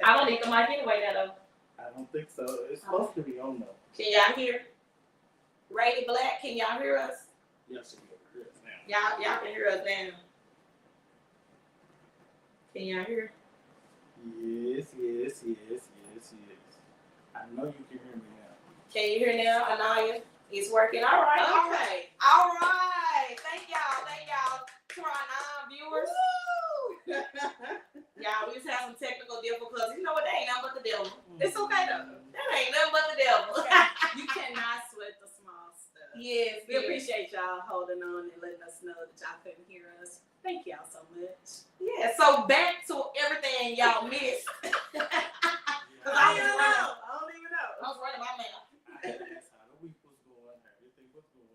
I don't need the mic anyway, though. I don't think so. It's supposed to be on though. Can y'all hear? Rated Black, can y'all hear us? Yes, you can hear us now. Y'all can hear us now. Can y'all hear? Yes. I know you can hear me now. Can you hear now, Anaya? It's working. All right. Okay. All right. Thank y'all. To our non-viewers. Y'all, we just have some technical difficulties. You know what? That ain't nothing but the devil. It's okay though. That ain't nothing but the devil. You cannot sweat the small stuff. Yes. We appreciate y'all holding on and letting us know that y'all couldn't hear us. Thank y'all so much. Yeah. So back to everything y'all missed. I don't even know. I was running my mouth. I had to ask how the week was going, how everything was going.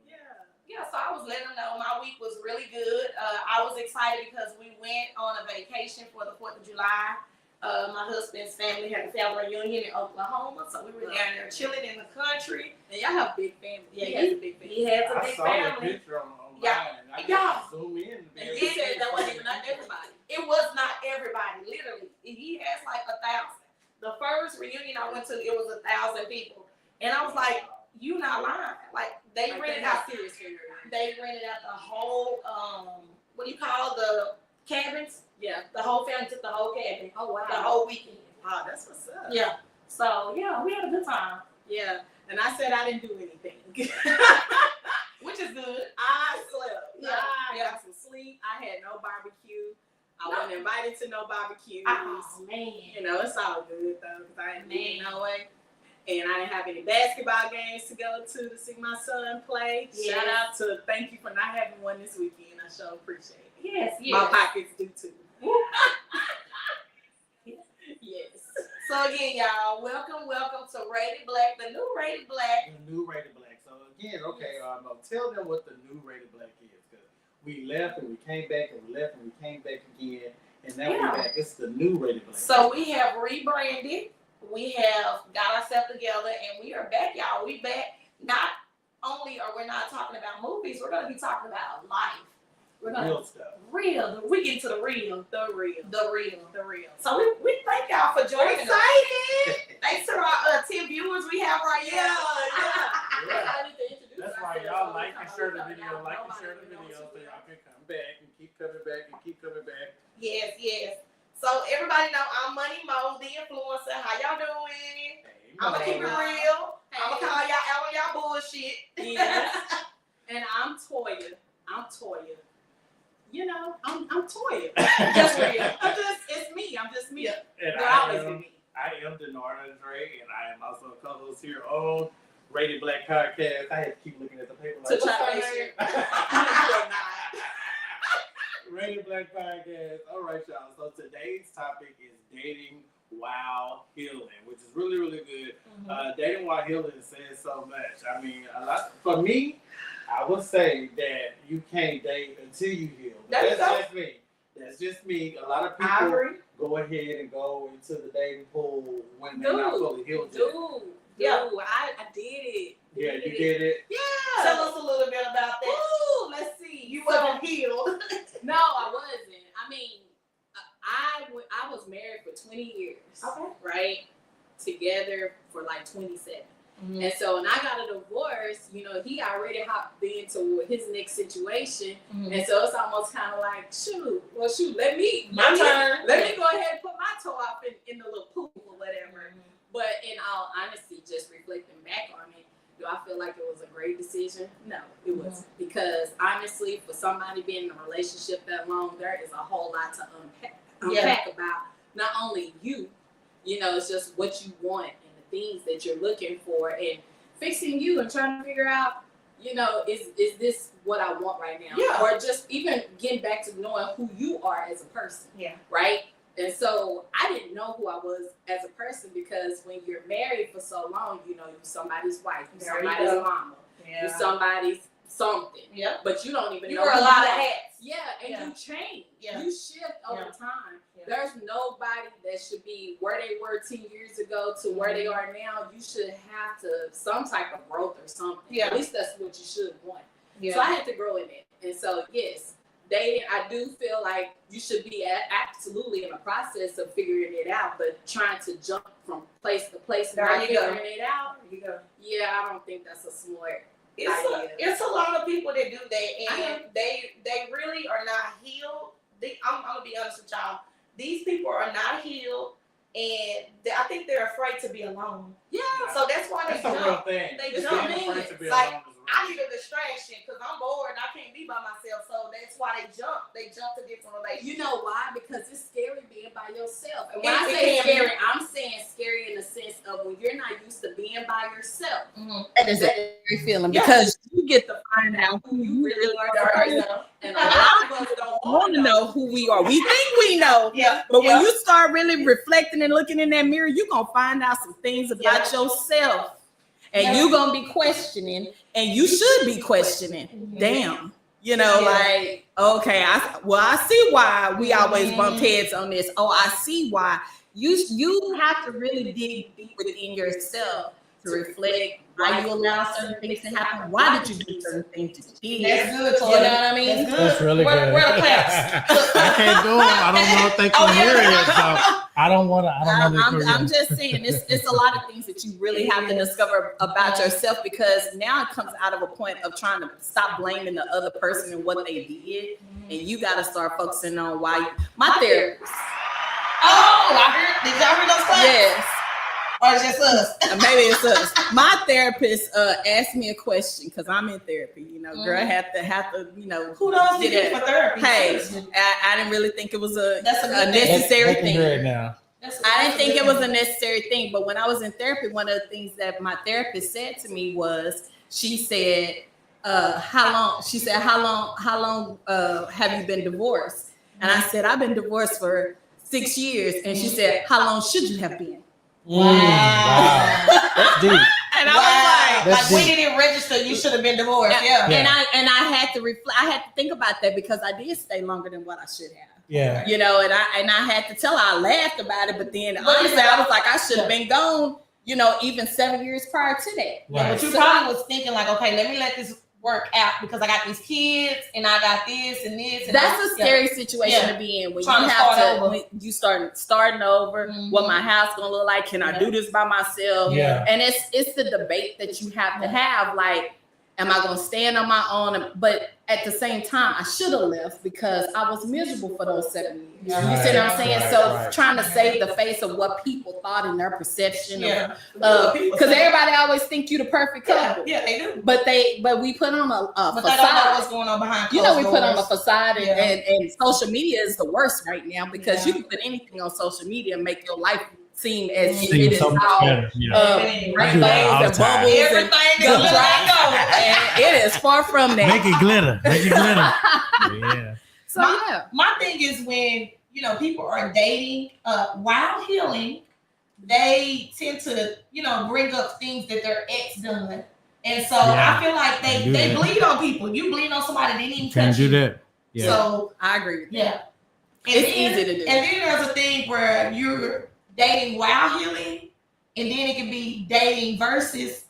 Yeah, so I was letting them know my week was really good. I was excited because we went on a vacation for the 4th of July. My husband's family had a family reunion in Oklahoma, so we were down there chilling in the country. And y'all have a big family. Yeah, he has a big family. He has a I big saw the family. picture online. Yeah. I Yeah. got to zoom in. And you said that wasn't even not everybody. It was not everybody, literally. He has like 1,000. The first reunion I went to, it was 1,000 people. And I was like, you not lying. Like, they rented out serious. They rented out the whole, what do you call the cabins? Yeah. The whole family took the whole cabin. Oh, wow. The whole weekend. Oh, that's what's up. Yeah. So, yeah, we had a good time. Yeah. And I said I didn't do anything. Which is good. I slept. Yeah. I got some sleep. I had no barbecue. I wasn't invited to no barbecues. Oh, man. You know, it's all good, though, because I didn't eat no way. And I didn't have any basketball games to go to see my son play. Yes. Shout out to thank you for not having one this weekend. I sure appreciate it. Yes. My pockets do, too. Yes. So, again, y'all, welcome to Rated Black, the new Rated Black. The new Rated Black. So, again, okay, tell them what the new Rated Black is. Because we left and we came back and we left and we came back again. And now we're back. It's the new Rated Black. So, we have rebranded. We have got ourselves together and we are back, y'all. We back. Not only are we not talking about movies, we're going to be talking about life. We're going real stuff. Real. We get to the real. The real. The real. The real. So we thank y'all for joining us. Excited. Thanks to our 10 viewers we have right here. Yeah. That's right. Y'all like and share the video. So y'all can come back and keep coming back. Yes. So everybody know I'm Money Mo, the influencer. How y'all doing? Hey, I'm going to keep it real. I'm going to call y'all out on y'all bullshit. Yes. And I'm Toya. You know, I'm Toya. Just real. It's me. I'm just me. Yeah. And They're always me. I am Denard Andre, and I am also a co-host here on Rated Black Podcast. I had to keep looking at the paper like, To try to make sure. Rated Black Podcast. All right, y'all. So today's topic is dating while healing, which is really, really good. Mm-hmm. Dating while healing says so much. I mean, for me, I would say that you can't date until you heal. That's just me. That's just me. A lot of people go ahead and go into the dating pool when they're not fully healed yet. I did it. Yeah, you did it. Yeah. Tell us a little bit about that. Ooh, let's see. You wasn't healed. No, I wasn't. I mean, I was married for 20 years. Okay. Right? Together for like 27. Mm-hmm. And so when I got a divorce, you know, he already hopped into his next situation. Mm-hmm. And so it's almost kind of like, let me go ahead and put my toe off in the little pool or whatever. Mm-hmm. But in all honesty, just reflecting back on it, do I feel like it was a great decision? No, it wasn't. Because honestly, for somebody being in a relationship that long, there is a whole lot to unpack about not only you, you know, it's just what you want and the things that you're looking for and fixing you and trying to figure out, you know, is this what I want right now? Yeah. Or just even getting back to knowing who you are as a person. Yeah. Right? And so I didn't know who I was as a person because when you're married for so long, you know, you're somebody's wife, you're somebody's mama, you're somebody's something. Yeah. But you don't even you know. wear a lot of hats. Yeah, and you change. Yeah. You shift over time. Yeah. There's nobody that should be where they were 10 years ago to where they are now. You should have to some type of growth or something. Yeah. At least that's what you should want. Yeah. So I had to grow in it. And so, yes, dating, I do feel like you should be absolutely in the process of figuring it out, but trying to jump from place to place and not figuring it out. Yeah, I don't think that's a smart idea. It's a lot of people that do that, and they really are not healed. I'm gonna be honest with y'all. These people are not healed, and I think they're afraid to be alone. Yeah. So that's why they jump. That's a real thing. They It's jump being in. afraid to be Like, alone. I need a distraction because I'm bored and I can't be by myself. So that's why they jump. They jump to different relationships. You know why? Because it's scary being by yourself. And when I say scary, I'm saying scary in the sense of when you're not used to being by yourself. That is a scary feeling because you get to find out who you really are. And a lot of us don't Want to know who we are. We think we know, but when you start really reflecting and looking in that mirror, you're gonna find out some things about yourself, and you're gonna be questioning, and you should be questioning. Damn, you know, like, okay, I see why we always bump heads on this. Oh, I see why. You have to really dig deep within yourself to reflect. Why you allow certain things to happen? Why did you do certain things that you did? That's good. You know what I mean? That's really good. Where the claps? I can't do it. I don't know if they can hear it, so I don't want to. I'm just saying, it's a lot of things that you really have to discover about yourself, because now it comes out of a point of trying to stop blaming the other person and what they did, and you got to start focusing on why. My therapist. Oh, I heard. Did y'all hear those claps? Yes. Or it's just us? Maybe it's us. My therapist asked me a question because I'm in therapy. You know, girl, have to, you know. Who does it for therapy? Hey, I didn't really think it was a good necessary they thing. can hear it now. I didn't think it was a necessary thing, but when I was in therapy, one of the things that my therapist said to me was, she said, how long have you been divorced? And I said, I've been divorced for 6 years. And she said, how long should you have been? Wow. That's deep. And I was like, when did it register? You should have been divorced. And I had to reflect. I had to think about that because I did stay longer than what I should have. Yeah. You know, and I had to tell her. I laughed about it, but then honestly, I was like, I should have been gone. You know, even 7 years prior to that. Yeah, but you probably was thinking like, okay, let me let this work out because I got these kids and I got this and this. And that's a scary situation to be in when trying you have to when you starting over. What my house gonna look like? Can I do this by myself? Yeah. And it's the debate that you have to have. Like, am I gonna stand on my own? But at the same time, I should have left because I was miserable for those 7 years. You see what I'm saying? Trying to save the face of what people thought in their perception. Because everybody always think you the perfect couple. Yeah, they do. But we put on a but facade. They don't know what's going on behind. You know, we put on a facade, and social media is the worst right now because you can put anything on social media and make your life seem as if it is all rainbows and bubbles and and it is far from that. Make it glitter. Make it glitter. Yeah. So my thing is when people are dating while healing, they tend to bring up things that their ex done, and so I feel like they bleed on people. You bleed on somebody that didn't even Can't touch do you. that. Yeah. So I agree with that. Yeah, It's easy to do. And then there's a thing where you're dating while healing, and then it can be dating versus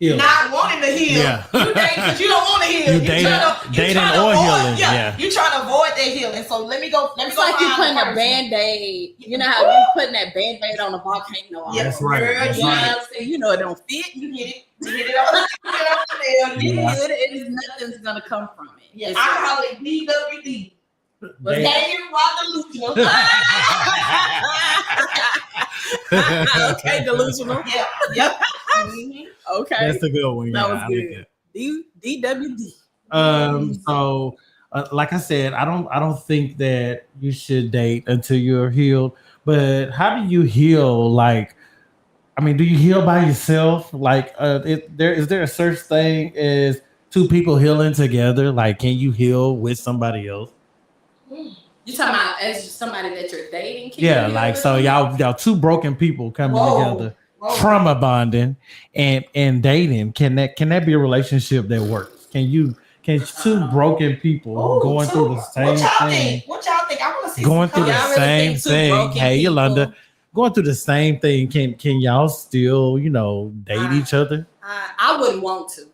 not wanting to heal. Yeah. You date because you don't want to heal. You dating or healing. Yeah. You're trying to avoid that healing. So let me go. It's like you putting a Band-Aid. You know how you putting that Band-Aid on a volcano. Yeah, that's right. That's you know right. what I'm saying? You know it don't fit. You hit it. You hit it on. It is nothing's gonna come from it. Yeah. I call it DWD. Dating while delusional. Okay, delusional. Yeah. Yep. Okay. That's a good one. That Yeah, was good. DWD. So, like I said, I don't think that you should date until you're healed. But how do you heal? Like, I mean, do you heal by yourself? Like, is there a such thing as two people healing together? Like, can you heal with somebody else? You talking about as somebody that you're dating? Yeah, like so y'all two broken people coming together, trauma bonding and dating. Can that be a relationship that works? Can two broken people going through the same thing? What y'all think? I want to see going through the same thing. Hey, Yolanda, going through the same thing. Can y'all still date each other? I wouldn't want to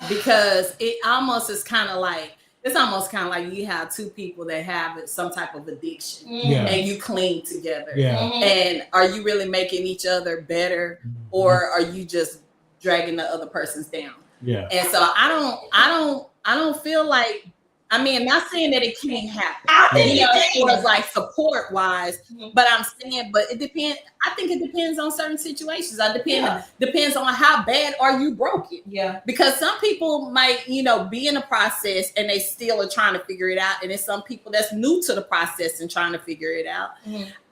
because it almost is kind of like. it's almost kind of like you have two people that have some type of addiction Yeah. and you cling together. Yeah. And are you really making each other better, or are you just dragging the other person's down? Yeah. And so I don't feel like, I mean, not saying that it can't happen. I think it was like support wise, but I'm saying, but it depends. I think it depends on certain situations. Depends on how bad are you broken. Yeah. Because some people might, be in a process and they still are trying to figure it out. And there's some people that's new to the process and trying to figure it out.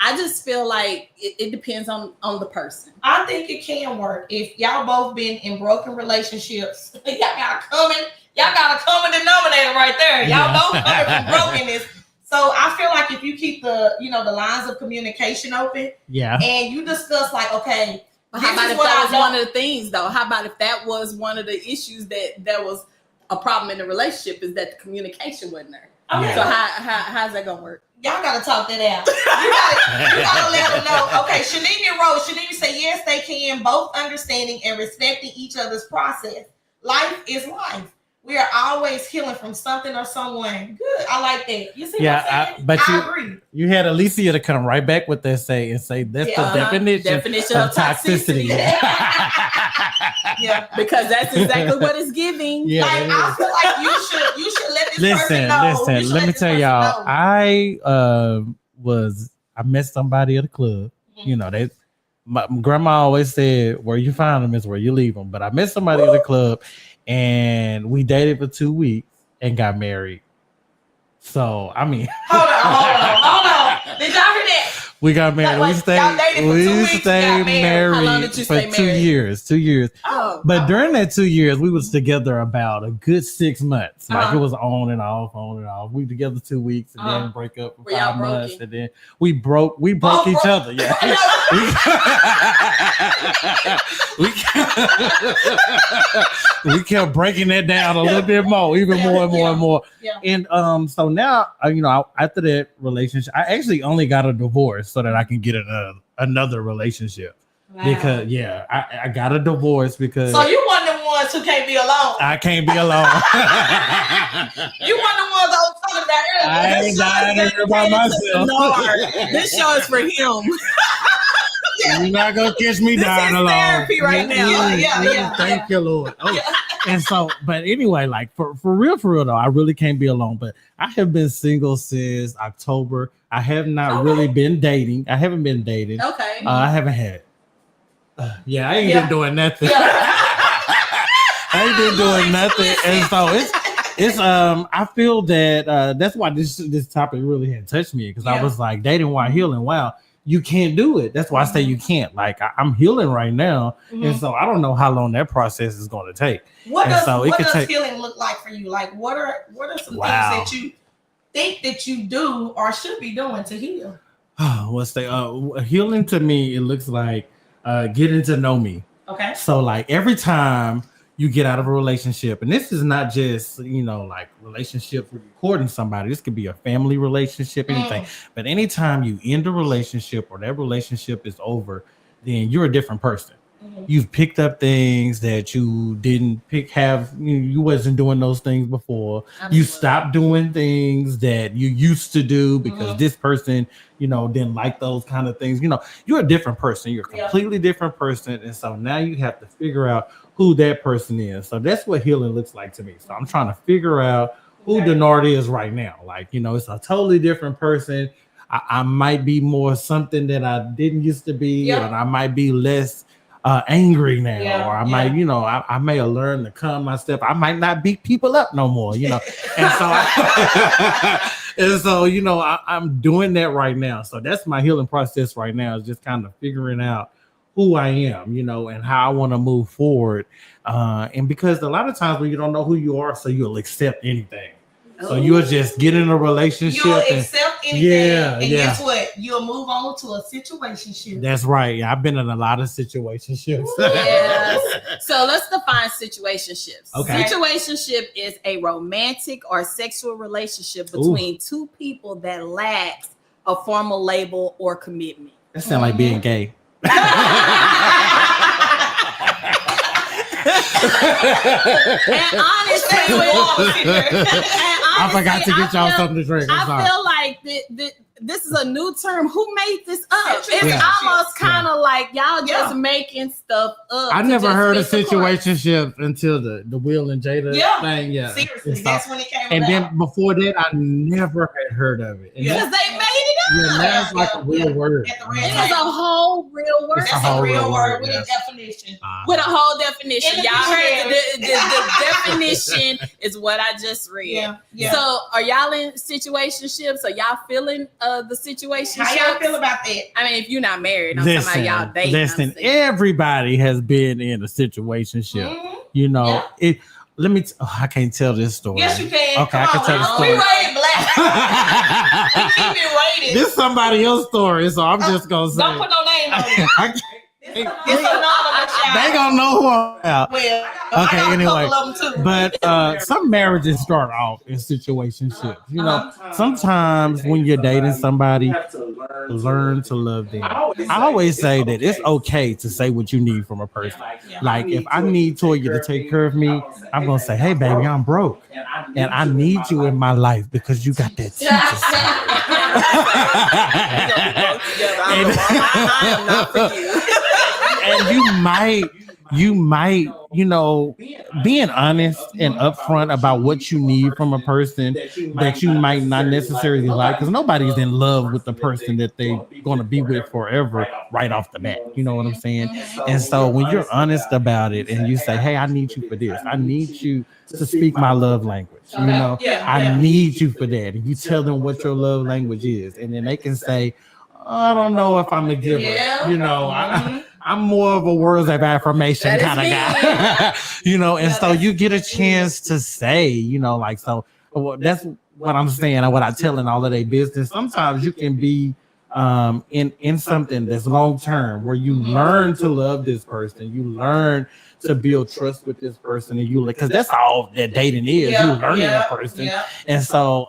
I just feel like it depends on the person. I think it can work. If y'all both been in broken relationships, y'all got a common denominator right there. Y'all both coming from brokenness. So I feel like if you keep the lines of communication open, and you discuss like, okay, but how about if that was one of the things though? How about if that was one of the issues that was a problem in the relationship, is that the communication wasn't there? Okay. So how's that gonna work? Y'all gotta talk that out. You gotta let them know. Okay, Shanini and Rose. Shanini say yes, they can, both understanding and respecting each other's process. Life is life. We are always healing from something or someone. Good. I like that. You see what I'm saying? I agree. You had Alicia to come right back with that and say that's the definition of toxicity. Yeah, because that's exactly what it's giving. Yeah, like, I feel like you should let this person know. Listen, let me tell y'all. I met somebody at a club. My grandma always said, "Where you find them is where you leave them." But I met somebody at a club, and we dated for 2 weeks and got married. So I mean, hold on. Did y'all hear that? We got married. We stayed married. How long did you stay for 2 years. 2 years. Oh, but during that 2 years, we was together about a good 6 months. Like it was on and off. We together 2 weeks and then break up for 5 months, and then we broke each other. Yeah. we kept breaking that down a little bit more, even more and more. Yeah. And so now, after that relationship, I actually only got a divorce so that I can get another relationship. Wow. Because I got a divorce because. So you one of the ones who can't be alone. I can't be alone. You one of the ones I was talking about earlier. I ain't dying here by myself. This show is for him. You're not gonna catch me dying alone. Therapy right now. Yeah. Thank you, Lord. And so, but anyway, like for real though, I really can't be alone. But I have been single since October. I have not really been dating. I haven't been dating. Okay. I haven't had. I ain't been doing nothing. I ain't been doing nothing, and so it's I feel that that's why this topic really had touched me, because I was like, dating while healing. Wow. You can't do it. That's why I say you can't. Like I'm healing right now, and so I don't know how long that process is going to take. What does healing look like for you? Like what are some things that you think that you do or should be doing to heal? Healing to me, it looks like getting to know me. Okay. So like every time you get out of a relationship, and this is not just, like relationships with courting somebody. This could be a family relationship, anything. But anytime you end a relationship or that relationship is over, then you're a different person. You've picked up things that you didn't you wasn't doing those things before. Absolutely. You stopped doing things that you used to do because this person, didn't like those kind of things. You're a different person. You're a completely different person. And so now you have to figure out who that person is. So that's what healing looks like to me. So I'm trying to figure out who Denard is right now. Like, it's a totally different person. I might be more something that I didn't used to be, and I might be less angry now, or I might, I may have learned to calm myself. I might not beat people up no more, and so, I'm doing that right now. So that's my healing process right now, is just kind of figuring out who I am, and how I want to move forward. And because a lot of times when you don't know who you are, so you'll accept anything. So you'll just get in a relationship. You'll accept anything. And guess what? You'll move on to a situationship. That's right. I've been in a lot of situationships. Yes. So let's define situationships. Okay. Situationship is a romantic or sexual relationship between two people that lacks a formal label or commitment. That sounds like being gay. I forgot to get y'all something to drink. I feel like this is a new term. Who made this up? It's Yeah. almost kind of like y'all just making stuff up. I never heard of situationships until the Will and Jada thing. Yeah, seriously, that's when it came. And then before that, I never had heard of it. Because they made it up. Yeah, now it's like a real word. It is a whole real word. It's That's a real word with yes. a definition. With a whole definition. In the Y'all heard dictionary. the definition is what I just read. Yeah. So are y'all in situationships? Are y'all feeling the situation? How y'all feel about that? I mean, if you're not married, I'm talking about y'all dating. Listen, everybody has been in a situationship. Mm-hmm. You know, I can't tell this story. Yes, you can. Okay, I can tell the story. We rated black. We keep it rated. This is somebody else's story, so I'm just gonna say. Don't put no name on it. It's anonymous. They gonna know who I'm about. Well, Okay, I got anyway. a couple of them too. But some marriages start off in situationships. You know, sometimes when you're dating somebody, learn to love them. I always say that it's okay to say what you need from a person. Like if I need Toya to take care of me, I'm gonna say, "Hey, baby, I'm broke, and I need you in my life because you got that teacher." I am not for you. And you might, you know, being honest and upfront about what you need from a person that you might not necessarily like, because nobody's in love with the person that they're going to be with forever right off the bat. You know what I'm saying? And so when you're honest about it and you say, "Hey, I need you for this. I need you to speak my love language. You know, I need you for that." And you tell them what your love language is, and then they can say, "I don't know if I'm a giver." You know, I'm more of a words of affirmation kind of guy, you know, and so you get a chance to say, you know, like, so that's what I'm saying and what I tell in all of their business. Sometimes you can be in something that's long term where you learn to love this person, you learn to build trust with this person, and you, because that's all that dating is. You learning a person, and so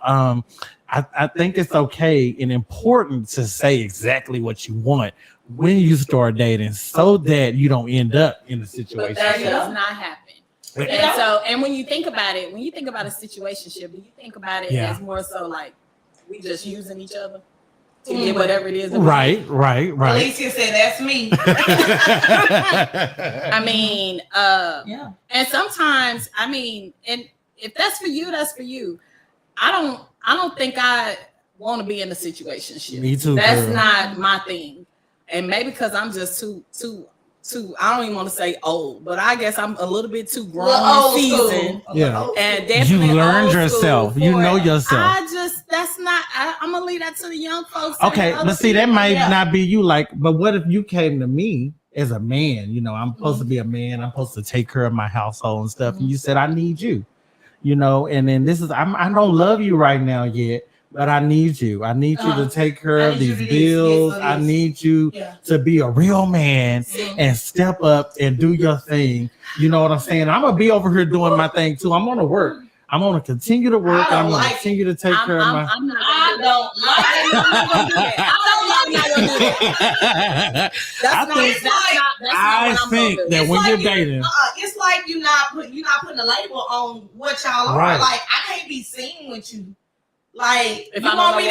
I think it's okay and important to say exactly what you want when you start dating, so that you don't end up in a situation. But that does not happen. And so, and when you think about it, when you think about a situationship, do you think about it as more so like we just using each other to get whatever it is? Right. Alicia said, "That's me." I mean, and sometimes, I mean, and if that's for you, that's for you. I don't think I want to be in a situationship. Me too. That's girl. not my thing. And maybe because I'm just too, I don't even want to say old, but I guess I'm a little bit too grown and seasoned. Yeah. And definitely you learned yourself. You know yourself. I'm going to leave that to the young folks. Okay, but see, that might not be you. Like, but what if you came to me as a man? You know, I'm supposed to be a man. I'm supposed to take care of my household and stuff. And you said, "I need you," you know, and then I don't love you right now yet, but I need you. I need you to take care of these bills. I need you to be a real man and step up and do your thing. You know what I'm saying? I'm gonna be over here doing my thing too. I'm gonna work. I'm gonna continue to work. I'm gonna continue to take care of my. I don't I think that when you're dating, it's like you're not putting a label on what y'all are. Right. Like, I can't be seen with you. Like, if you want me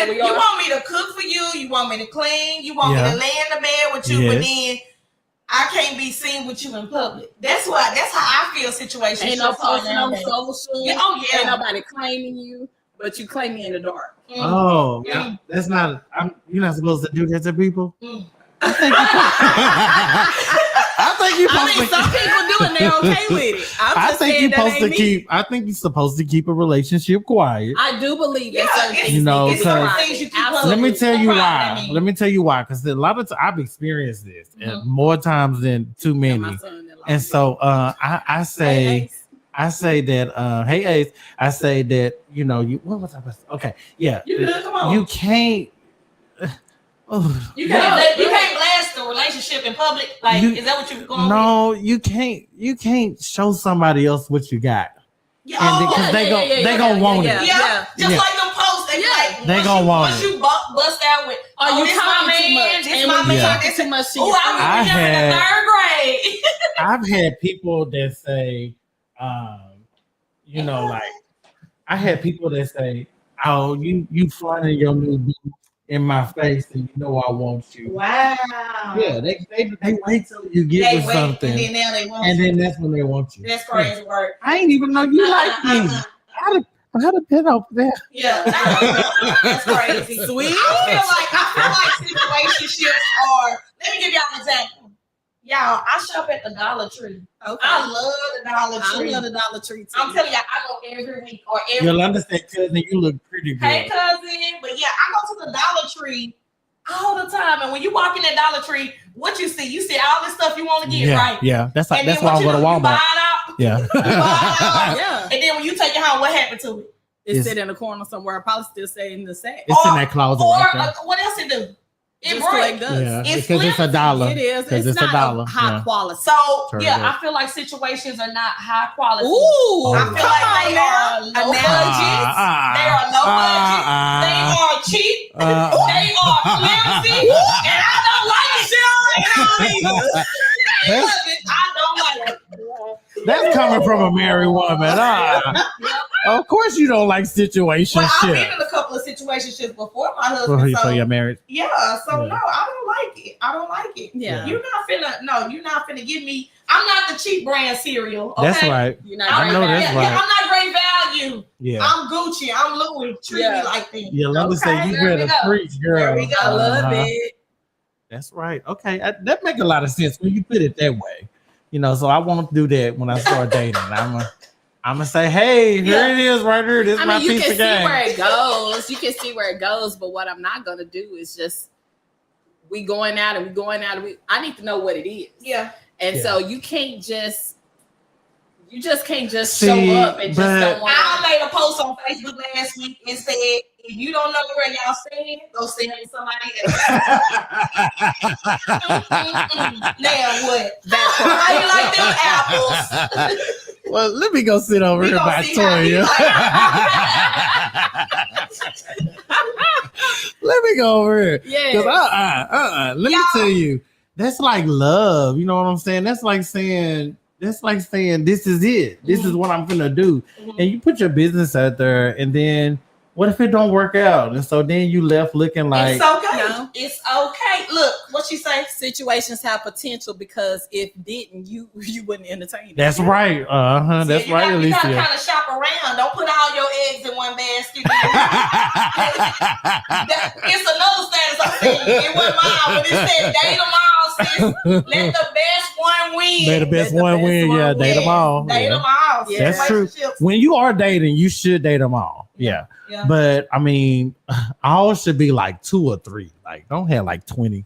to cook for you, you want me to clean, you want me to lay in the bed with you, but then I can't be seen with you in public. That's how I feel situation. Ain't no posting on social. Ain't nobody claiming you, but you claim me in the dark. Oh, that's not. You're not supposed to do that to people. I think you're supposed to. Some people do and they're okay with it. I think you're supposed to keep. I think you're supposed to keep a relationship quiet. I do believe that certain things. You know, let me tell you why. I mean. Let me tell you why. Because a lot of times I've experienced this more times than too many. And so I say that hey Ace, I say that, you know, what was I supposed to? Okay, yeah. You can't. You can't blast the relationship in public. Like, is that what you're going? No, you can't show somebody else what you got. Because they gonna want it. Just like them posts. They gonna want it. Once you bust out with, this my man, this my man, this too much. Oh, I was in the third grade. I've had people that say, you know, like, I had people that say, "Oh, you flaunting your new boo in my face, and you know I want you." Wow. Yeah, they wait till you get with something, and then now they want and you. then that's when they want you. That's crazy work. I ain't even know you like me. How to pin over there? Yeah, that's crazy. Sweet. I feel like situationships are. Let me give y'all an example. Y'all, I shop at the Dollar Tree. Okay. I love the Dollar Tree. I love the Dollar Tree too. I'm telling y'all, I go every week or every. You'll understand, cousin. You look pretty good. Hey, cousin, but yeah, I go to the Dollar Tree all the time, and when you walk in that Dollar Tree, what you see? You see all this stuff you want to get, right? Yeah, that's why And then I go to You buy Walmart. it out. Yeah. You buy it out. Yeah. And then when you take it home, what happened to it? It's sit in a corner somewhere. I probably still stay in the sack. It's in that closet. Or right there. what else it do? It Just collect breaks. dust. Yeah, It's because it's a flimsy. dollar. It is. Because It's it's a not dollar. high Yeah. quality. So Turn yeah, it up. I feel like situations are not high quality. Ooh, I Oh, feel like they are low budget. They are low budget. They are cheap. They are flimsy. And I don't like it. I don't like it. That's coming from a married woman. Of course you don't like situationship. Well, I've been in a couple of situationships before my husband. So you're married. Yeah, so Yeah. no, I don't like it. I don't like it. Yeah. You're not finna give me. I'm not the cheap brand cereal. Okay? That's right. You're not I know great that's value. right. I'm not great value. Yeah. I'm Gucci. I'm Louis. Treat me like that. You'll understand. You there we better go. preach, girl. There we go. I love Uh-huh. it. That's right. Okay, that make a lot of sense when you put it that way. You know, so I want to do that when I start dating. I'm gonna say, hey, here it is, right here. This is my you piece can of see game. where it goes. You can see where it goes, but what I'm not gonna do is just we going out. I need to know what it is. Yeah. And Yeah. so you can't just show See, up and just but- don't want I made a post on Facebook last week and said, if you don't know where y'all stand, go stand with somebody else. Now what? How you like them apples? Well, let me go sit over We here gonna by see how you Toya. Let me go over here. Yeah. Because let me tell you, that's like love. You know what I'm saying? That's like saying this is it. This is what I'm gonna do. And you put your business out there, and then what if it don't work out? And so then you left looking like It's okay. No. It's okay. Look, what she say? Situations have potential because if didn't, you wouldn't entertain it. that's right. That's You right, gotta, you gotta Alicia. kind of shop around. Don't put all your eggs in one basket. It's another status I seen. It wasn't mine, but it said date them all, sis. Let the best one win. May the best Let the one best win. one Yeah, win. date them all. Date Yeah. them all. Yeah. That's true. Relationships. When you are dating, you should date them all. Yeah. Yeah. But I mean, ours should be like 2 or 3. Like, don't have like 20.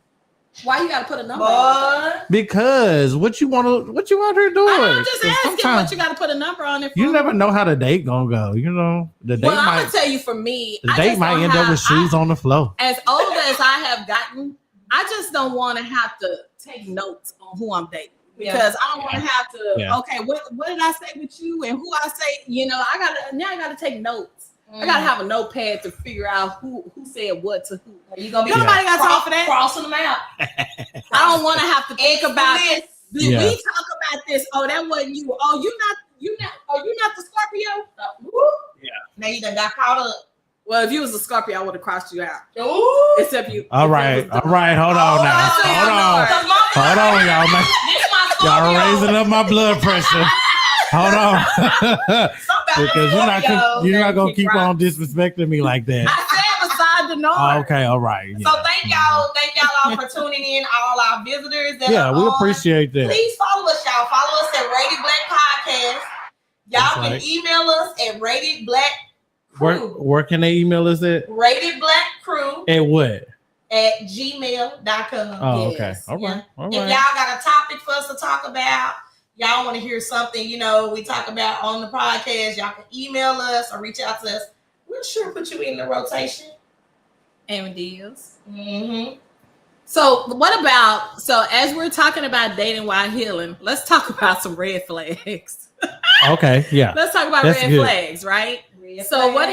Why you gotta put a number on it? But Because what you out here doing? I'm just 'Cause asking sometimes what you gotta put a number on it for. you never know how the date gonna go. You know, the date Well, I'm might gonna tell you, for me, the I date just might don't end up have- with shoes on the floor. As old as I have gotten, I just don't want to have to take notes on who I'm dating because I don't want to have to. Yeah. Okay, what did I say with you and who I say? You know, I gotta take notes. I gotta have a notepad to figure out who said what to who. you gonna be Nobody got time for that. crossing them out. I don't want to have to think about. this. Did Yeah. we talk about this? Oh, that wasn't you. Oh, you not the Scorpio. Now you done got caught up. Well, if you was a Scorpio, I would have crossed you out. Ooh. Except you. All if it right, was all right. Hold on now. Oh, Hold on. Cause mama- Hold on, y'all. Man. This my Y'all Scorpio. raising up my blood pressure. Hold on. Somebody Because Scorpio. you're not gonna Kick keep rocks. on disrespecting me like that. I said beside the north. Oh, okay, all right. So thank y'all all for tuning in, all our visitors. That Yeah, are we on. appreciate that. Please follow us, y'all. Follow us at Rated Black Podcast. Y'all That's can right. email us at Rated Black Crew. Where can they email us at? Rated Black Crew At what? at gmail.com. Oh, Yes. okay. All right. Yeah. All If right. y'all got a topic for us to talk about, y'all want to hear something, we talk about on the podcast, y'all can email us or reach out to us. We'll sure put you in the rotation. And deals. Mm-hmm. So as we're talking about dating while healing, let's talk about some red flags. Okay. Yeah. Let's talk about That's red good. flags, right? So what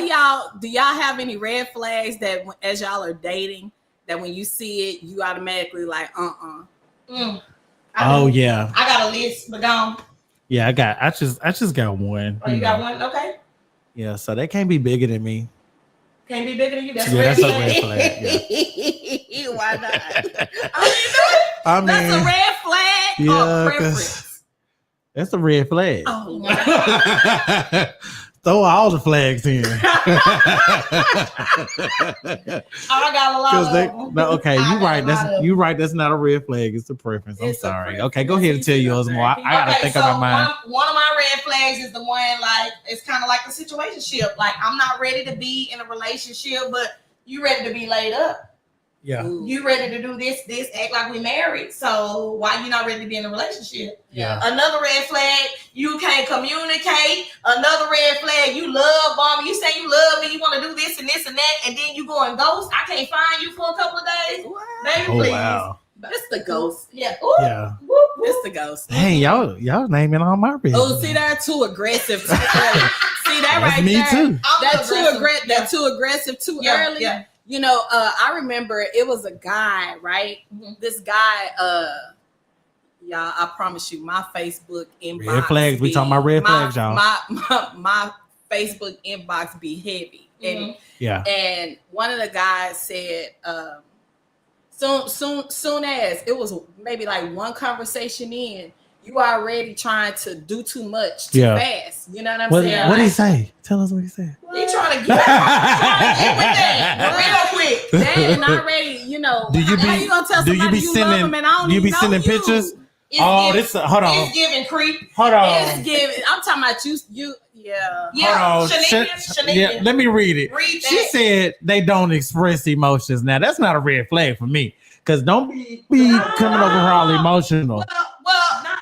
do y'all have any red flags that as y'all are dating, that when you see it, you automatically like, Oh yeah. I got a list, but gone. Yeah, I just got one. Oh, you got one? Okay. Yeah, so they can't be bigger than me. Can't be bigger than you. That's Yeah, red that's a flag. red flag. Yeah. Why not? I mean, That's a red flag yeah, or preference. That's a red flag. Oh, wow. Throw all the flags in. I got a lot of them. No, okay, I you got right. a lot That's of you right. That's not a red flag. It's a preference. I'm It's a sorry. preference. Okay, go ahead and tell yours more. I gotta think so about mine. one of my red flags is the one like it's kind of like a situationship. Like I'm not ready to be in a relationship, but you ready to be laid up. Yeah. You ready to do this, act like we married. So why you not ready to be in a relationship? Yeah. Another red flag, you can't communicate. Another red flag, you love bomb. You say you love me, you want to do this and that, and then you go and ghost. I can't find you for a couple of days. Baby, Oh please. wow. It's the ghost. Yeah. Ooh. Yeah. Whoop, whoop. It's the ghost. Hey, y'all naming all my red. Oh, see, they're too aggressive. Too early. See that That's right me there? too. That's too aggressive. That's too aggressive too early. Yeah. You know, I remember it was a guy, right? Mm-hmm. This guy, y'all, I promise you, my Facebook inbox. Red flags. We talking about red flags, y'all. My Facebook inbox be heavy. Mm-hmm. Yeah. And one of the guys said, soon as it was maybe like one conversation in, you already trying to do too much too fast. You know what I'm saying? What did he say? Tell us what he said. He trying to get real quick. Then already, you know, Do you how be- you gonna tell do you somebody be you sending- love them and I don't do you even be know sending you? pictures? It's Oh, giving- this hold on. It's giving creep. Hold on. It's giving. I'm talking about you. Yeah. Yeah. Hold on. Shaniqua. Yeah, let me read it. Read She that. said they don't express emotions. Now that's not a red flag for me. Cause don't be coming over here all emotional. Well, not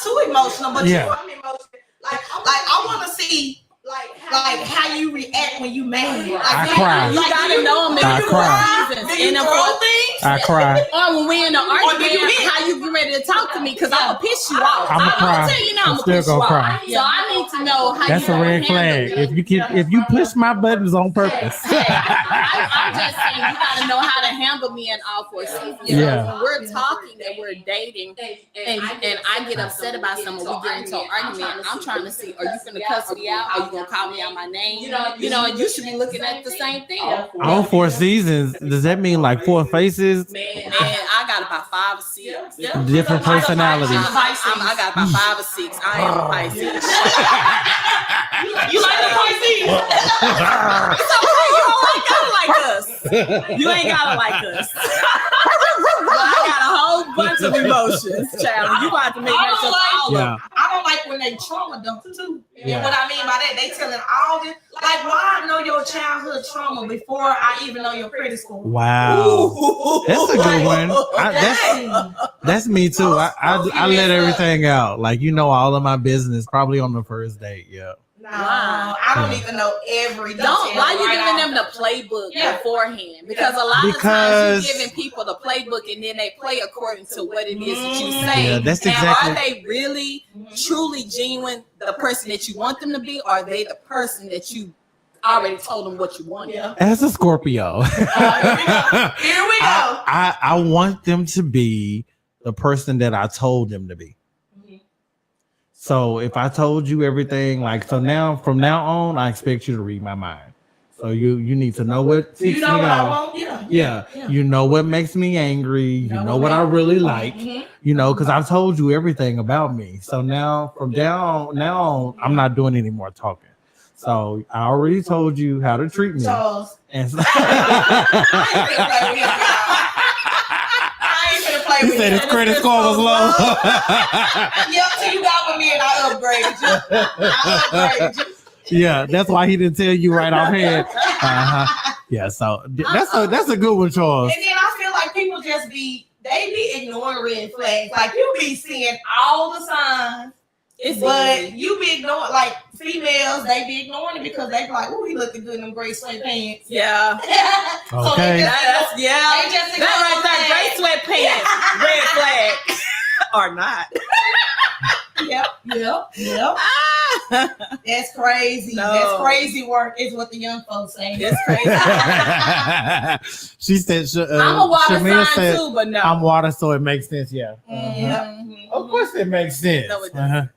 too emotional, but Yeah. you I'm emotional. Like I want to see like how you react when you mad. Like, I cry. You gotta know them I in cry. reasons. Do you And throw things? I cry. or when we in an do you argument, hit? how you get ready to talk to me? Because I'm gonna piss you off. I'ma I'm cry. gonna tell you now, I'm I'm gonna still piss you gonna off. cry. So I need to know how That's you a gonna red flag. handle If you push my buttons on purpose. I'm just saying you gotta know how to handle me in all four seasons. Yeah. When we're talking and we're dating and I get upset about something, we get into an argument. I'm trying to see, are you gonna cuss me out? Are you gonna call me out my name? You know, and you should be looking at the same thing. All 4 seasons. Does that mean like 4 faces? Man, I got about 5 or 6. Different personalities. I got about 5 or 6. I am a Pisces. You like the Pisces? It's okay. You don't like us. You ain't gotta like us. But I got a whole bunch of emotions, child. You got to make that just all Yeah. of I don't like when they trauma dump too. Yeah. And what I mean by that, they telling all this. Like, why I know your childhood trauma before I even know your credit score? Wow. That's a good one. That's me too. I let everything out. Like, you know, all of my business probably on the first date. Yeah. No, I don't even know every detail. Why you right giving off. them the playbook Yeah. beforehand? Because a lot of Because- times you giving people the playbook and then they play according to what it is that you say. Yeah, that's and exactly- are they really, truly genuine, the person that you want them to be? Or are they the person that you already told them what you want? Yeah. As a Scorpio, Here we go. I want them to be the person that I told them to be. So if I told you everything, like, so now from now on, I expect you to read my mind. So you need to know what ticks You know me what I off. want? Yeah. Yeah, you know what makes me angry. You know what I really like. You know, because I've told you everything about me. So now from now on, I'm not doing any more talking. So I already told you how to treat me. Charles. And so- I ain't finna play he with said you. his credit score was low. Yep, so you got with me and I upgraded you. Yeah, that's why he didn't tell you right offhand. Yeah, so that's a good one, Charles. And then I feel like people just be ignoring red flags. Like you be seeing all the signs, but you be ignoring, like females, they be ignoring it because they be like, "Ooh, he looking good in them gray sweatpants." Yeah. So Okay. they just, Yeah. they just That right there, gray sweatpants, red flag. Or not. Yep. That's crazy. No. That's crazy work, is what the young folks say. It's crazy. She said, I'm a water Shamia sign said, too, but no. I'm water, so it makes sense. Yeah. Yeah. Of course, it makes sense. No, it doesn't.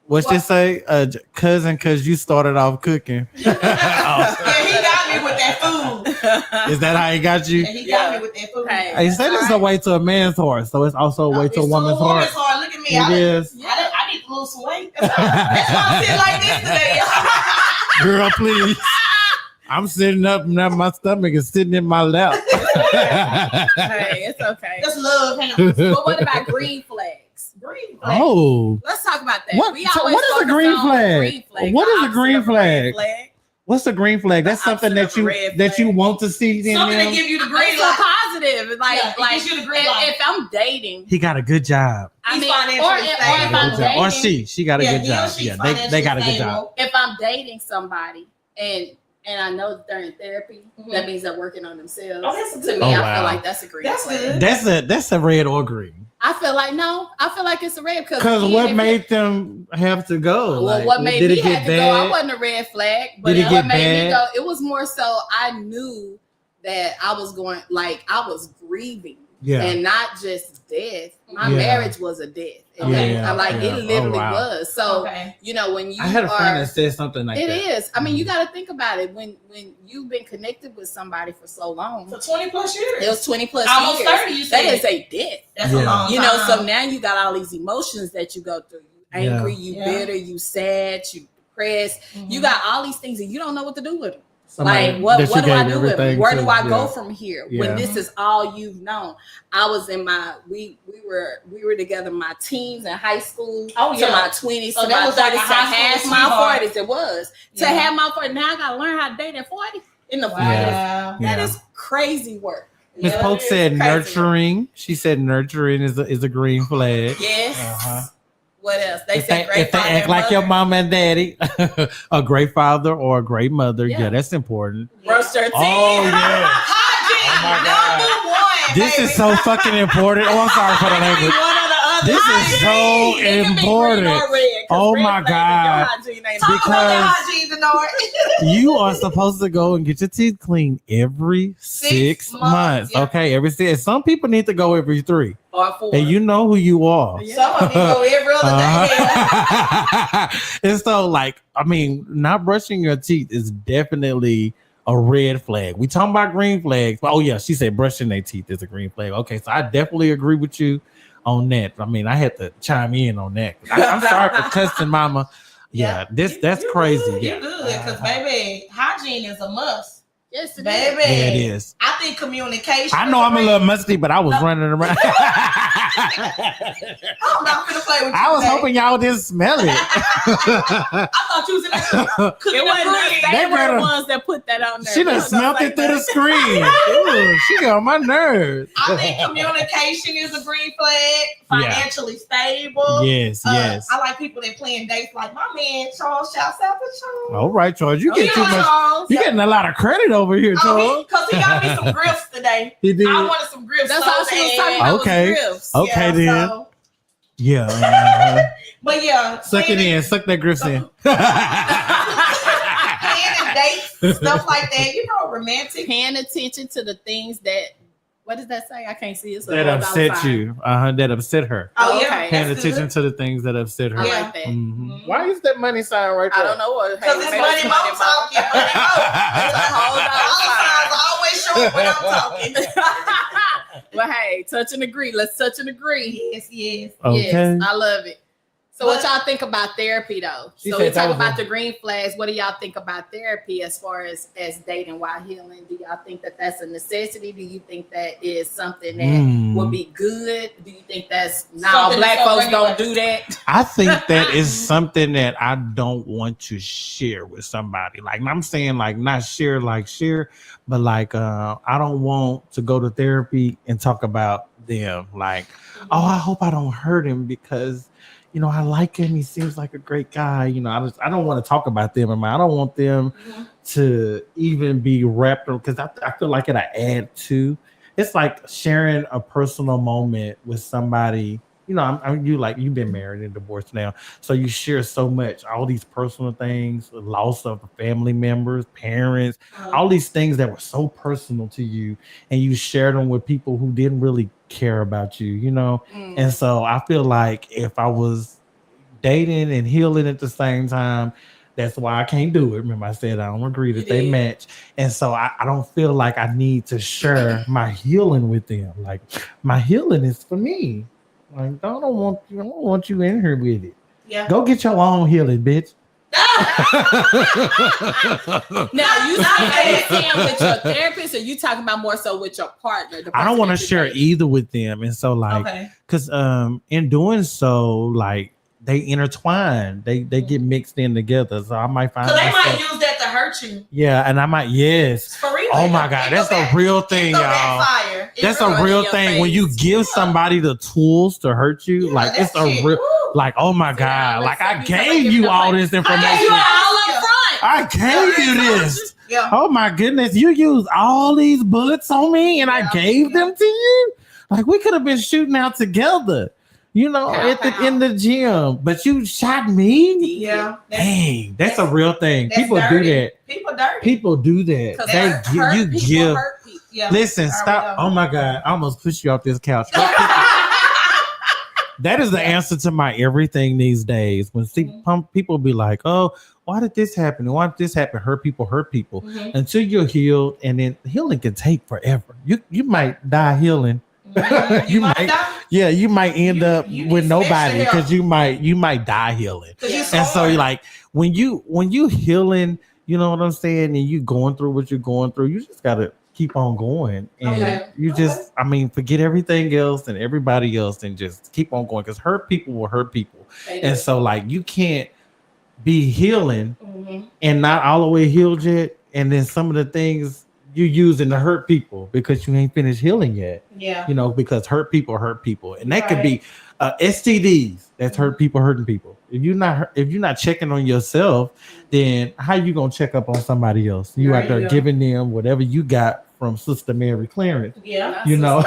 What's she say? Cousin, because you started off cooking. Yeah, he got me with that food. Is that how he got you? Yeah, he got me with that food. Hey, He said it's a way to a man's heart, so it's also a way to a woman's heart. Look at me. It is. I need to lose some weight. That's why I'm sitting like this today. Girl, please. I'm sitting up and now my stomach is sitting in my lap. hey, it's okay. Just love him. But what about green flags? Green flag. Oh. Let's talk about that. What, We so always what is a focus green on flag? What is a green opposite of flag? red What's a green flag? That's The something opposite that of a you red that you flag. want to see in Something him. to give you the green It's so light. positive. It's like, Yeah, it gives you the green light. if I'm dating, He got a good job. I He's mean, financially or if stable. I'm dating, Or she got a good he or job. she's Yeah, they financially got a good stable. job. if I'm dating somebody and I know that they're in therapy, that means they're working on themselves. Oh, that's To good. me, Oh, I wow. feel like that's a green That's flag. good. That's a red or green. I feel like it's a red Because what made them have to go? Well, Like, what made did me it get have to go? I bad? wasn't a red flag, but Did it what get made me bad? go, it was more so I knew that I was going, like I was grieving, Yeah. and not just death. My Yeah. marriage was a death. Okay. Yeah, Like yeah. it literally Oh, wow. was. So Okay. you know when you I had a friend are, that said something like it that. is. I mean, you got to think about it. When you've been connected with somebody for so long, For 20 plus years. it was 20 plus Almost years. 30, you That said. is a death. That's Yeah. a long You know, so time. now you got all these emotions that you go through. You angry, you Yeah. bitter, you sad, you depressed. You got all these things and you don't know what to do with them. Somebody Like what that you do I gave do with them? everything Where to, do I yeah. go from here? Yeah. When this is all you've known. I was in my we were together in my teens in high school Oh, to yeah. my 20s So to that my was like a 30s to high school half my sweetheart. 40s. It was. To Yeah. have my 40s. Now I gotta learn how to date at 40 in the 40s. Wow. Yeah. That is crazy work. Miss Yeah, Polk it is said crazy. nurturing. She said nurturing is a green flag. Yes. Uh-huh. What else? They If say they, great if they father act and like your mother. mom and daddy, a great father or a great mother, yeah, Yeah. that's important. Brush their teeth. Oh yeah, Hygiene, number one. this baby. is so fucking important. Oh, I'm sorry for the It can be language. one or the other. This is so It can be green important. or red, 'cause Oh red my flag is your God. hygiene ain't Talk good. about that Because- hygiene, Denard. You are supposed to go and get your teeth cleaned every 6 months, months. yeah. Okay, every 6. Some people need to go every 3. Or 4. And you know who you are. Yeah. Some of you go every other day. And so, like, I mean, not brushing your teeth is definitely a red flag. We talking about green flags. Oh yeah, she said brushing their teeth is a green flag. Okay, so I definitely agree with you on that. I mean, I had to chime in on that. I'm sorry for cussing, Mama. Yeah, that's You crazy. Good, Yeah, you good, because baby, hygiene is a must. Yes, it Baby. is. yeah, it is. I think communication. I know I'm a little musty, but I was running around. I'm not gonna play with you. I was today. hoping y'all didn't smell it. I thought you was in there cooking It wasn't us. the They They were better- the ones that put that on there. She done It was smelt like it through that. the screen. Ooh, she got on my nerves. I think communication is a green flag. Financially stable. Yes, yes. I like people that plan dates like my man Charles. Shouts out to Charles. All right, Charles. You You get too know much. Charles. You getting a lot of credit over here, Charles. Because he got me some grifts today. He did. I wanted some grifts. That's so all she was bad. talking about. Okay. Was grifts. Okay, then. So, Yeah. but yeah, Suck it in. Suck that grits in. planning dates, stuff like that. You know, romantic. Paying attention to the things that. What does that say? I can't see. It's a That little upset outside. you. That upset her. Oh yeah, Okay. Paying that's attention good. to the things that upset her. I Yeah. like that. Mhm. Why is that money sign right there? I don't know what. Because it's money mo talking. Money mo. Hold Dollar signs always show up when I'm talking. Well, hey, touch and agree. Let's touch and agree. Yes, yes. Okay. Yes, I love it. So, what But- y'all think about therapy, though? She So said we that talk was about a- the green flags. What do y'all think about therapy as far as dating while healing? Do y'all think that that's a necessity? Do you think that is something that would be good? Do you think that's now Something black that's so folks don't regular. do that? I think that is something that I don't want to share with somebody. Like I'm saying, like not share, like share, but like I don't want to go to therapy and talk about them. Like, oh, I hope I don't hurt him because you know I like him. He seems like a great guy. You know, I don't want to talk about them. I don't want them to even be wrapped up because I feel like it'll add to. It's like sharing a personal moment with somebody. You know, you've been married and divorced now, so you share so much, all these personal things, the loss of family members, parents, all these things that were so personal to you, and you shared them with people who didn't really care about you, you know. And so I feel like if I was dating and healing at the same time. That's why I can't do it. Remember, I said I don't agree that they match. And so I don't feel like I need to share my healing with them. Like, my healing is for me. Like, I don't want you in here with it. Yeah. Go get your own healing, bitch. Now, you saying with your therapist, or you talking about more so with your partner? I don't want to share either with them. And so, like, because in doing so, like, they intertwine. They get mixed in together. So I might find. So they might use that to hurt you. Yeah, and I might. Yes. For real. Oh my God, that's a real thing, y'all. That's a real thing. When you give somebody the tools to hurt you, like it's a real. Like, oh my God, like I gave you all this information. I gave you this. Yeah. Oh my goodness, you used all these bullets on me, and I gave them to you. Like, we could have been shooting out together. You know, in the gym, but you shot me. Yeah, dang, that's a real thing. People dirty. do that. People dirty. People do that. You give. Yeah. Listen, stop. Oh my God, I almost pushed you off this couch. That is the answer to my everything these days. When people be like, "Oh, why did this happen? Why did this happen?" Hurt people. Mm-hmm. Until you're healed, and then healing can take forever. You might die healing. Mm-hmm. you might die? Yeah, you might end up with nobody because you might die healing. And so like when you healing, you know what I'm saying, and you going through what you're going through, you just gotta keep on going, and you just forget everything else and everybody else and just keep on going, because hurt people will hurt people. And so like you can't be healing and not all the way healed yet, and then some of the things you using to hurt people because you ain't finished healing yet. Yeah. You know, because hurt people, and that could be STDs. That's hurt people hurting people. If you're not checking on yourself, then how you gonna check up on somebody else? You out there giving them whatever you got from Sister Mary Clarence. Yeah. You know.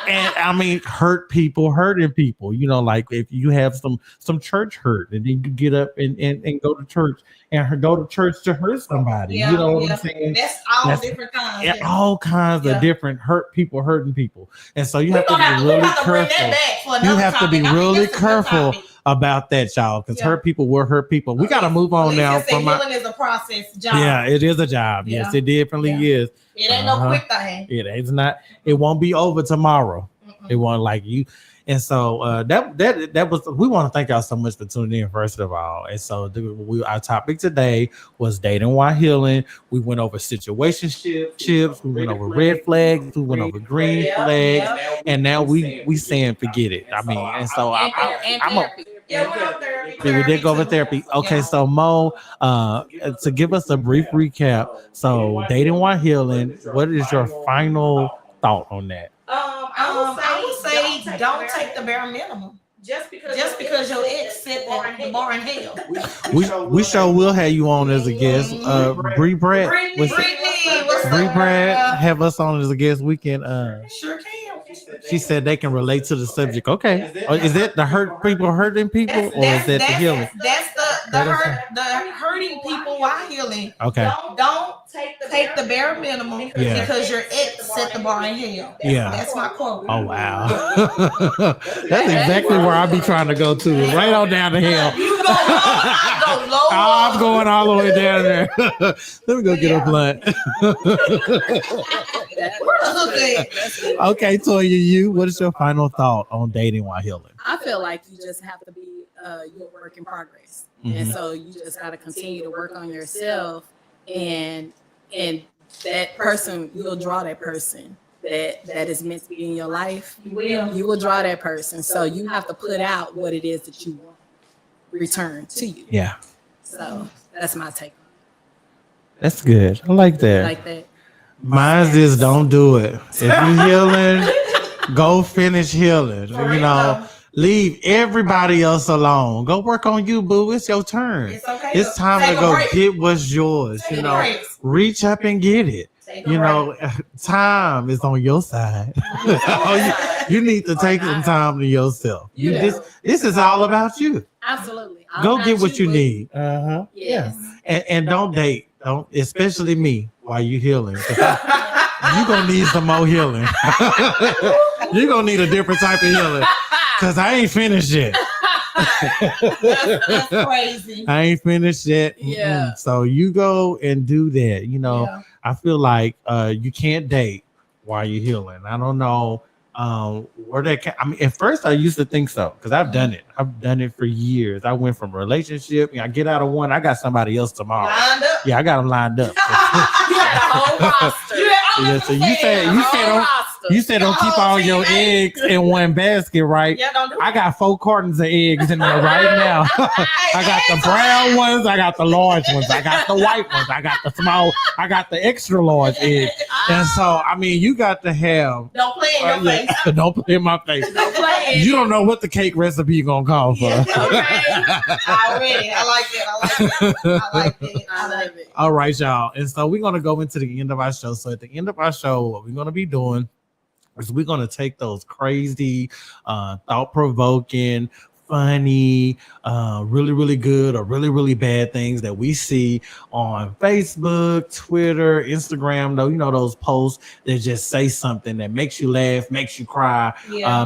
And hurt people hurting people. You know, like if you have some church hurt, and then you get up and go to church and go to church to hurt somebody. You know what I'm saying? That's all different kinds. Yeah, all kinds of different hurt people hurting people. And so you have to be really careful. You have to be really careful about that, y'all, because hurt people will hurt people. We got to move on now. Healing is a process, job. Yeah, it is a job. Yes, it definitely is. It ain't no quick thing. It is not. It won't be over tomorrow. It won't like you. And so that was. We want to thank y'all so much for tuning in, first of all. And so our topic today was dating while healing. We went over situationships. We went over red flags. We went over green flags. And now we saying forget it. And so we did go over therapy. Okay, so Mo, to give us a brief recap. So dating while healing. What is your final thought on that? I would say don't take the bare minimum. Just because your ex set the bar in hell. We sure will have you on as a guest. Bree Brad, have us on as a guest. We can. Sure can. She said they can relate to the subject. Okay, is it the hurting people, or is that the healing? That's the hurting people while healing. Okay. Don't take the bare minimum because your ex set the bar in hell. Yeah, that's my quote. Oh wow, that's exactly where I be trying to go to. Right on down the hill. You go low, I go low. I'm going all the way down there. Let me go get a blunt. Okay, Toya, what is your final thought on dating while healing? I feel like you just have to be your work in progress. And so you just got to continue to work on yourself, and that person, you'll draw that person that is meant to be in your life. You will draw that person. So you have to put out what it is that you want return to you. Yeah. So that's my take. That's good. I like that. Mine is don't do it. If you're healing, go finish healing. You know, leave everybody else alone. Go work on you, boo. It's your turn. It's okay. It's time to go get what's yours. You know, reach up and get it. You know, time is on your side. You need to take some time to yourself. This is all about you. Absolutely. Go get what you need. Yes. Yeah. And don't date. Don't, especially me, while you healing. You're gonna need some more healing. You're gonna need a different type of healing. Cause I ain't finished yet. That's crazy. I ain't finished yet. Yeah. So you go and do that. You know, Yeah. I feel like you can't date while you're healing. I don't know where that I mean, at first I used to think so because I've done it. I've done it for years. I went from relationship. I get out of one, I got somebody else tomorrow. Lined up. Yeah, I got them lined up. You had a whole roster. Yeah, so you said don't keep all your eggs in one basket, right? Yeah, don't do I got 4 cartons of eggs in there right now. I got the brown ones, I got the large ones, I got the white ones, I got the small, I got the extra large eggs. And so, I mean, you got to have. Don't play in your face. Don't play in my face. Don't play in. You don't know what the cake recipe gonna call for. Yeah, okay. Already. I like it. I like it. All right, y'all. And so we're gonna go into the end of our show. So at the end of our show, what we're gonna be doing is we're gonna take those crazy, thought-provoking, funny, really, really good or really, really bad things that we see on Facebook, Twitter, Instagram, though, you know, those posts that just say something that makes you laugh, makes you cry,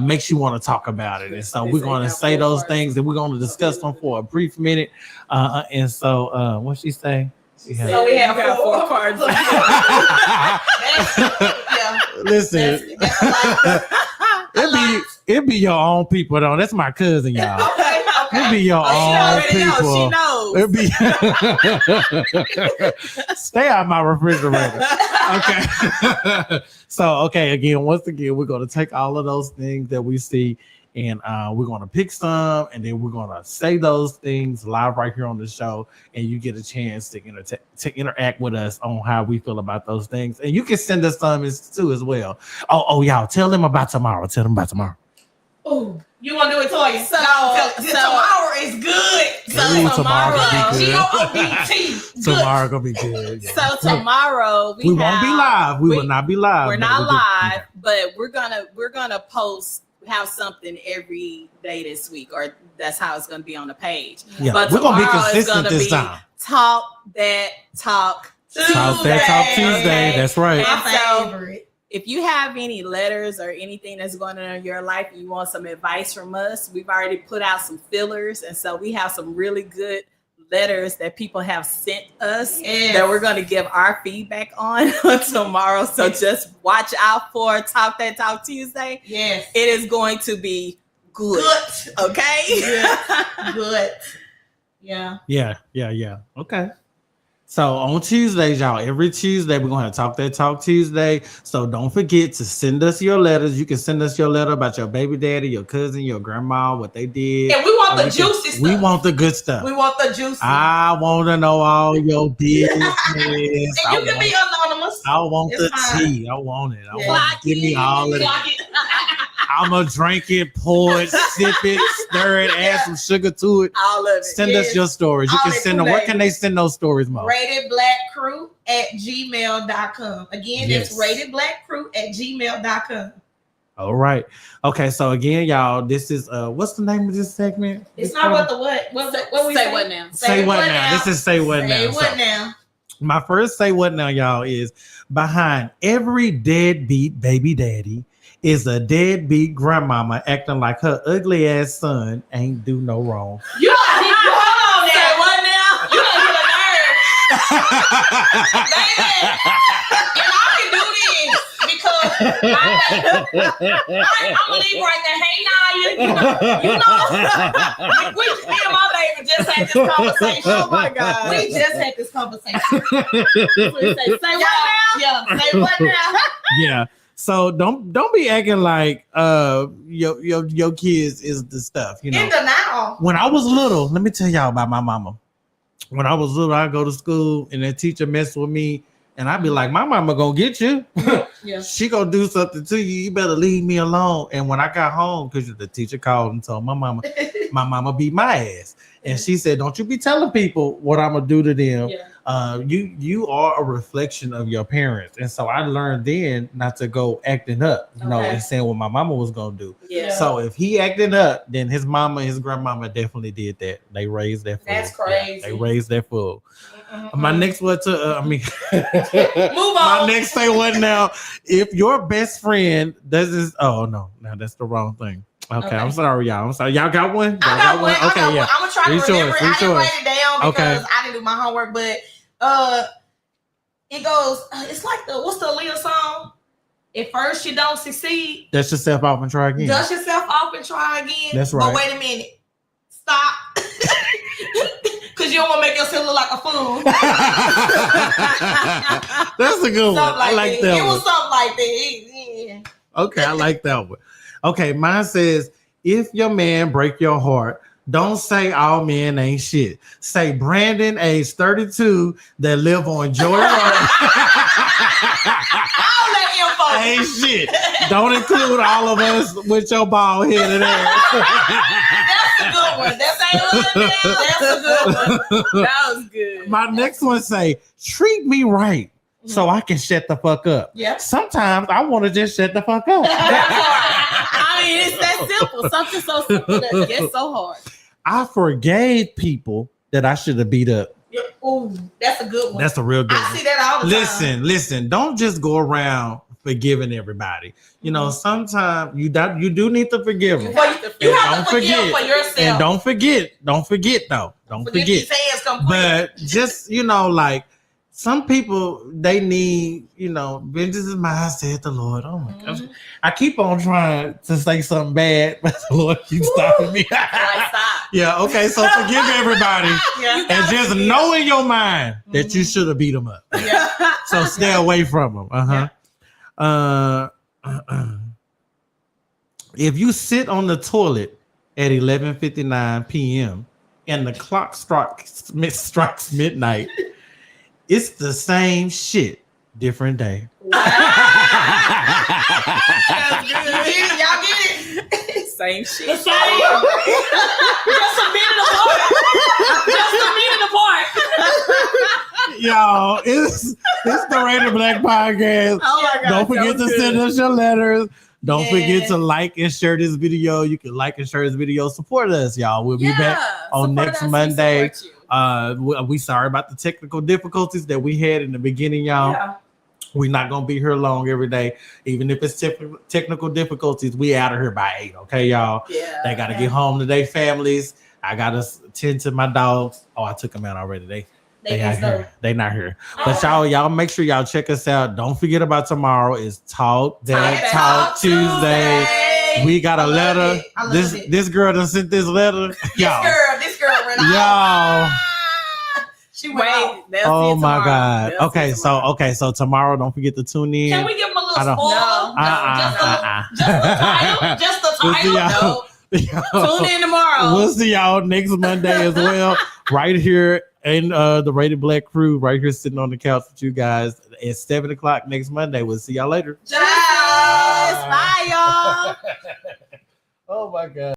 makes you want to talk about it. And so we're going to say those things and we're going to discuss them for a brief minute. And so what she say? So we have 4 cards. Listen, it be your own people though. That's my cousin, y'all. Okay. It be your own people. It be stay out of my refrigerator. Okay. So once again, we're gonna take all of those things that we see and we're gonna pick some and then we're gonna say those things live right here on the show, and you get a chance to interact with us on how we feel about those things. And you can send us some too as well. Oh, y'all, tell them about tomorrow. Oh, you want to do it, Toya? So tomorrow is good. So tomorrow gonna be good. G-O-O-D-T. Tomorrow gonna be good. Yeah. So tomorrow we won't be live. We will not be live. We're not live, but we're gonna post have something every day this week, or that's how it's gonna be on the page. Yeah, but we're gonna be tomorrow consistent this time. Talk Tuesday. That's right. And so, if you have any letters or anything that's going on in your life and you want some advice from us, we've already put out some fillers. And so we have some really good letters that people have sent us that we're going to give our feedback on tomorrow. So just watch out for Talk Tuesday. Yes. It is going to be good. Okay? Yeah. Good. Yeah. Okay. So on Tuesdays, y'all, every Tuesday, we're going to Talk Tuesday. So don't forget to send us your letters. You can send us your letter about your baby daddy, your cousin, your grandma, what they did. And we want the juicy stuff. We want the good stuff. We want the juicy. I want to know all your business. And you can be anonymous. I want It's the fine. tea. I want it. I want it. Give me all of it. I'm going to drink it, pour it, sip it, stir it, add some sugar to it. All of it. Send us your stories. You All can that send them. Where can they send those stories, Mo? RatedBlackCrew@gmail.com. Again, Yes. it's RatedBlackCrew@gmail.com. All right. Okay. So again, y'all, this is what's the name of this segment? It's not what the what. What we Say what now? Say what now. This is Say What Now. Say what So, now? my first Say What Now, y'all, is behind every deadbeat baby daddy is a deadbeat grandmama acting like her ugly ass son ain't do no wrong. You hold on now. Say what now? You don't get a nerve. Baby. And I can do this because I'm gonna leave right there. Hey Naya, you know, me and my baby just had this conversation. Oh my God. We just had this conversation. Say what now? Yeah, say what now? Yeah. So don't be acting like your kids is the stuff, you know. In the now. When I was little, let me tell y'all about my mama. When I was little, I'd go to school and the teacher mess with me, and I'd be like, my mama gonna get you. Yeah. She gonna do something to you. You better leave me alone. And when I got home, because the teacher called and told my mama beat my ass. And she said, don't you be telling people what I'm gonna do to them. Yeah. You are a reflection of your parents. And so I learned then not to go acting up, you know, and saying what my mama was gonna do. Yeah. So if he acted up, then his mama and his grandmama definitely did that. They raised that fool. That's crazy. Yeah, they raised that fool. My next one to move my on. next Say What Now. If your best friend does this, oh no, that's the wrong thing. Okay, I'm sorry, y'all. I'm sorry. Y'all got one? I got one. Okay, yeah. I'm gonna try to remember it. I didn't write it down because I didn't do my homework, but it goes, it's like what's the Aaliyah song? At first you don't succeed. Dust yourself off and try again. Dust yourself off and try again. That's right. But wait a minute. Stop. Because you don't want to make yourself look like a fool. That's a good one. I like that. It was something like that. Yeah. Okay, I like that one. Okay, mine says, if your man break your heart, don't say all men ain't shit. Say Brandon, age 32, that live on Joy Road. Ain't shit. Don't include all of us with your bald headed ass. That's a good one. That's a good one. That was good. My next one say, treat me right so I can shut the fuck up. Yeah. Sometimes I want to just shut the fuck up. I mean, it's that simple. Something so simple that gets so hard. I forgave people that I should have beat up. Ooh, that's a good one. That's a real good one. I see that all the time. Listen. Don't just go around forgiving everybody. You know, sometimes you do need to forgive them. You have to forgive for yourself. And don't forget though. Don't forget. These hands come quick. But just, like some people, they need, vengeance is mine, said the Lord. Oh my gosh. I keep on trying to say something bad, but the Lord keeps stopping me. Yeah, okay, so forgive everybody. And just know in your mind that you should have beat them up. Yeah. So stay away from them. If you sit on the toilet at 11:59 p.m. and the clock strikes midnight, it's the same shit, different day. Wow. Y'all get it? Same shit. The same. Just a minute apart. Y'all, it's the Rated Black Podcast. Oh my God. Don't forget to send us your letters. Don't forget to like and share this video. You can like and share this video. Support us, y'all. We'll be back on next Monday. We sorry about the technical difficulties that we had in the beginning, y'all. Yeah. We're not gonna be here long every day, even if it's technical difficulties. We out of here by 8, okay, y'all? Yeah. They gotta get home to their families. I gotta tend to my dogs. Oh, I took them out already. They out here. They not here. But y'all make sure y'all check us out. Don't forget about tomorrow. It's Talk Tuesday. We got a letter. This girl done sent this letter. This girl ran y'all. She went. Oh my God. Okay, so tomorrow, don't forget to tune in. Can we give them a little spoiler? Just the title. Tune in tomorrow. We'll see y'all next Monday as well, right here in the Rated Black crew, right here sitting on the couch with you guys at 7:00 next Monday. We'll see y'all later. Bye, y'all. Oh my God.